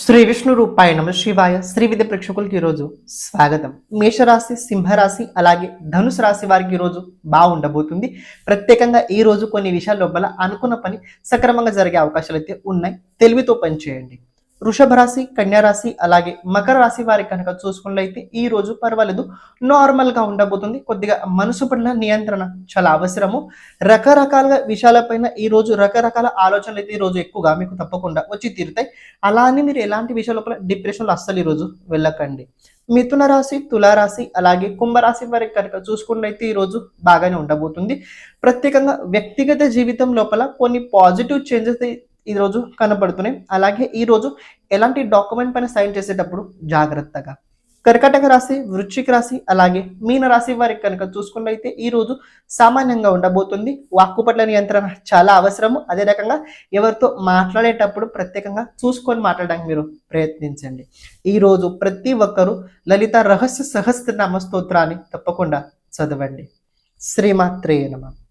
శ్రీ విష్ణు రూపాయ నమ శివాయ. శ్రీ విద్య ప్రేక్షకులకి ఈరోజు స్వాగతం. మేషరాశి, సింహరాశి అలాగే ధనుసు రాశి వారికి ఈరోజు బాగుండబోతుంది. ప్రత్యేకంగా ఈ రోజు కొన్ని విషయాల లోపల అనుకున్న పని సక్రమంగా జరిగే అవకాశాలు అయితే ఉన్నాయి. తెలివితో పనిచేయండి. వృషభ రాశి, కన్యా రాశి అలాగే మకర రాశి వారి కనుక చూసుకున్నట్లయితే ఈ రోజు పర్వాలేదు, నార్మల్ గా ఉండబోతుంది. కొద్దిగా మనసు పట్ల నియంత్రణ చాలా అవసరము. రకరకాల విషయాలపైన ఈ రోజు రకరకాల ఆలోచనలు అయితే ఈ రోజు ఎక్కువగా మీకు తప్పకుండా వచ్చి తీరుతాయి. అలా అని మీరు ఎలాంటి విషయాల లోపల డిప్రెషన్లో అస్సలు ఈ రోజు వెళ్ళకండి. మిథున రాశి, తులారాశి అలాగే కుంభరాశి వారికి కనుక చూసుకున్నట్లయితే ఈ రోజు బాగానే ఉండబోతుంది. ప్రత్యేకంగా వ్యక్తిగత జీవితం లోపల కొన్ని పాజిటివ్ చేంజెస్ ఈ రోజు కనబడుతున్నాయి. అలాగే ఈ రోజు ఎలాంటి డాక్యుమెంట్ పైన సైన్ చేసేటప్పుడు జాగ్రత్తగా. కర్కాటక రాశి, వృశ్చిక రాశి అలాగే మీన రాశి వారికి కనుక చూసుకున్నట్లయితే ఈ రోజు సామాన్యంగా ఉండబోతుంది. వాక్కు పట్ల నియంత్రణ చాలా అవసరము. అదే రకంగా ఎవరితో మాట్లాడేటప్పుడు ప్రత్యేకంగా చూసుకొని మాట్లాడడానికి మీరు ప్రయత్నించండి. ఈ రోజు ప్రతి ఒక్కరూ లలిత రహస్య సహస్రనామ స్తోత్రాన్ని తప్పకుండా చదవండి. శ్రీమాత్రే నమః.